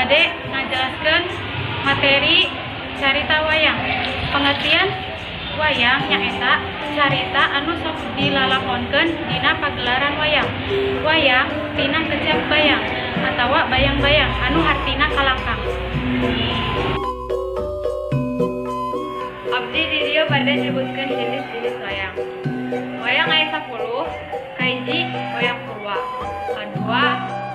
bade ngajelaskeun materi carita wayang. Pengertian wayang nyaeta carita anu sok dilalakonkeun dina pagelaran wayang. Wayang tina kecap bayang atawa bayang-bayang anu artina kalangkang. Abdi di dieu bade nyebutkeun jenis-jenis wayang. Wayang aya 10, kahiji wayang purwa, kadua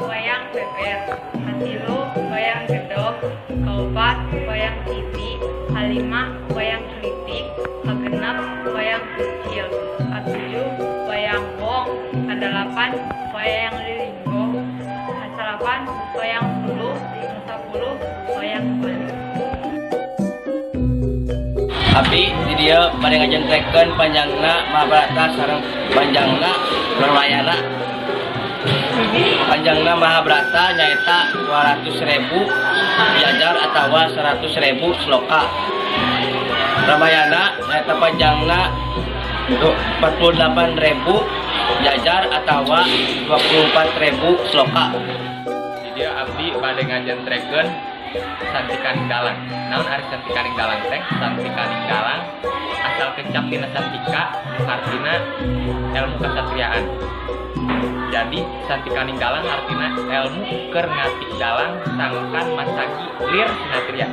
wayang beber, katilu wayang gedog, kaopat wayang citi, kalima wayang kritik, kagenep wayang kucil, katujuh wayang wong, kadalapan wayang lilinggo, kasalapan wayang puluh, kasapuluh wayang bali. Abdi di dieu bade ngajentrekeun panjangna Mahabharata sareng panjangna Ramayana. Panjangna Mahabharata nyaeta 200.000 jajar atawa 100.000 sloka. Ramayana nyaeta panjangna 48.000 jajar atawa 24.000 sloka. Di dieu abdi bade ngajentrekeun Santikaning Dalang. Naon ari Santikaning Dalang teh? Santikaning Dalang asal kecap tina santika artina ilmu kasatriaan. Jadi Santikaning Dalang artina ilmu keur ngatik dalang sangkan masagi lir sinatria.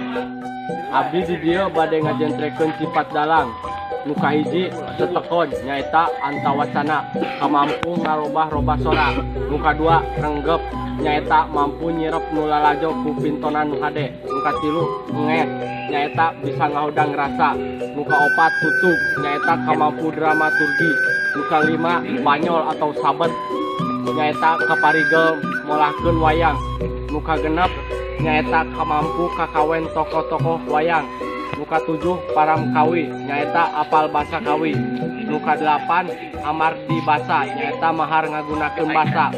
Abdi di dieu bade ngajentrekeun sifat dalang. Nu kahiji tetekon nyaeta antawacana, kamampu ngarobah-robah sora. Nu kadua renggep nyaeta mampu nyirep nu lalajo ku pintonan nu hade. Nu katilu nges nyaeta bisa ngahodang rasa. Nu kaopat tutug nyaeta kamampu dramaturgi. Nu kalima banyol atau sabet nyaeta kaparigel molahkeun wayang. Nu kagenep nyaeta kamampu kakawen tokoh-tokoh wayang. Nu katujuh paramkawi nyaeta apal basa kawi. Nu kadelapan amardi basa nyaeta mahar ngagunakeun basa.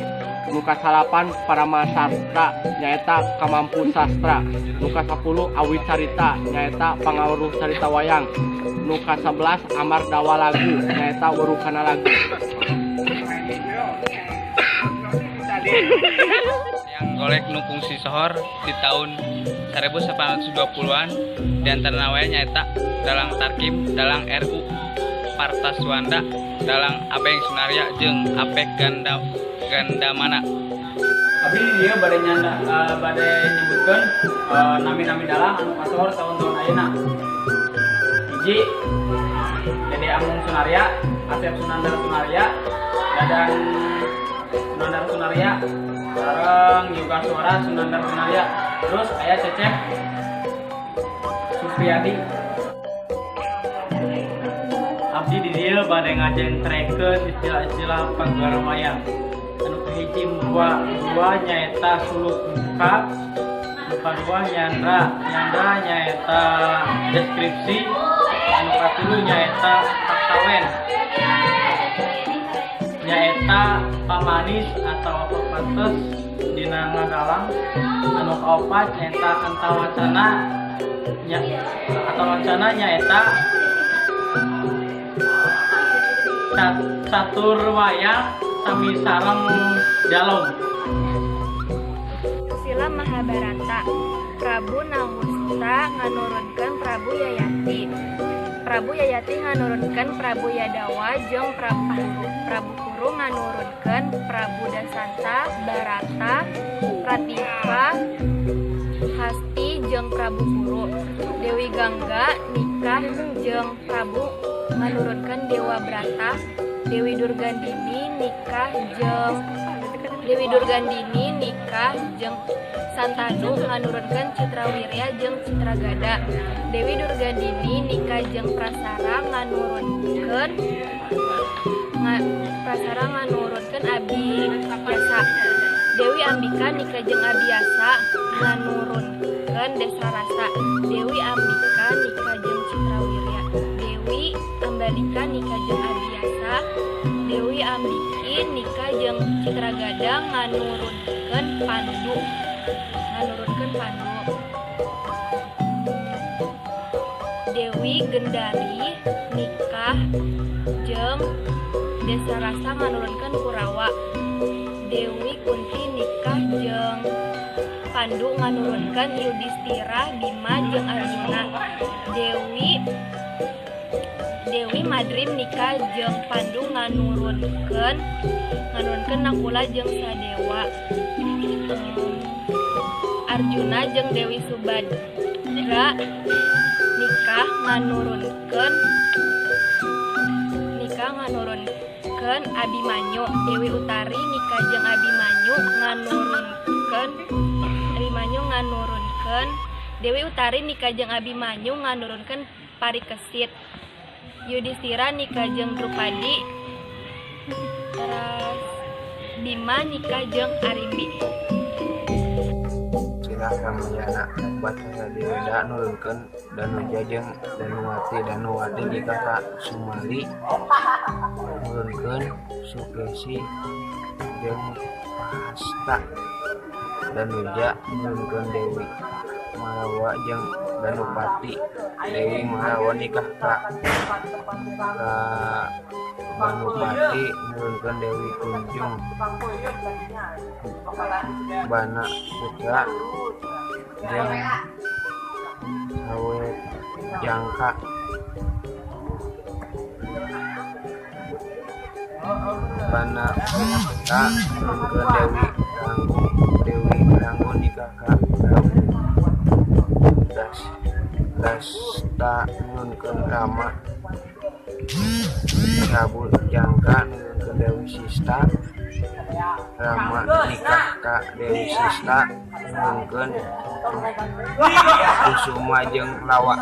Nu kasalapan paramasastra nyaeta kamampu sastra. Nu kasapuluh awi carita nyaeta pangawruh carita wayang. Nu kasabelas amar dawa lagu nyaeta werukana lagu. Yang golek nu fungsi sohor di tahun 1820-an di antara wayang nyaeta dalang Tarkim, dalang RU Partaswanda, dalang Abeng Sunaria jeung Apek Gandamana. Abdi dia bade nyebutkeun nami-nami dalang anu kasohor tahun-tahun ayeuna. Hiji jadi Amung Sunaria, Asep Sunandar Sunaria, Dadang Sunandar Sunaria, sareng Yoga Suara Sunandar Sunaria. Terus aya Cecep Supriyadi. Abdi di dieu bade ngajentrekeun istilah-istilah pagelaran wayang. Anu kahiji dua nyaeta suluk muka, nu kadua nyandra nyaeta deskripsi, anu katilu nyaeta taktawen, nyaeta pamanis atau papantes dina ngadalang. Anu kaopat nyaeta antawacana nyaeta catur wayang sami sareng jalong. Sila Mahabharata. Prabu Nawusta nganurunkeun Prabu Yayati. Prabu Yayati nganurunkeun Prabu Yadawa jeung Prabu Kuru nganurunkeun Prabu Dasanta, Barata, Pratipa, Hasti jeung Prabu Kuru. Dewi Gangga nikah jeung Prabu nganurunkeun Dewa Brata. Dewi Durgandini nikah jeung Santanu nganurunkeun Citrawirya jeung Citragada. Dewi Durgandini nikah jeung Prasara nganurunkeun Abiyasa. Dewi Ambika nikah jeung Abiyasa nganurunkeun Desarasa. Dewi Ambika nikah jeung Citrawirya. Dewi Ambalika nikah jeung Abiyasa. Dewi Ambiki nikah jeung Citragada nganurunkeun Pandu. Dewi Gendari nikah jeung Desarasa nganurunkeun Kurawa. Dewi Kunti nikah jeung Pandu nganurunkeun Yudhistira, Bima jeung Arjuna. Dewi Madrim nikah jeung Pandu nganurunkeun Nakula jeung Sadewa. Arjuna jeung Dewi Subadra nikah nganurunkeun Abimanyu. Dewi Utari nikah jeung Abimanyu nganurunkeun Dewi Utari nikah jeung Abimanyu nganurunkeun Parikesit. Yudhistira nikah jeung Drupadi. Terus Bima nikah jeung Arimbi. Sila Ramayana baca Deweda nurunkeun Danuja jeung Danuwati nikah ka Sumali nurunkeun Sukesi jeung Hasta. Danuja nurunkeun Dewi Malawa jeung Danupati. Dewi Malawa nikah ka Danupati nurunkeun Dewi Kunjung. Bana Putra jeung Awet Jangka. Bana Putra nurunkeun Dewi Ranggu nikah ka Dasta nurunkeun Rama. Prabu Jangka nurunkeun Dewi Sista. Rama nikah ka Dewi Sista nurunkeun Kusuma jeung Lawa.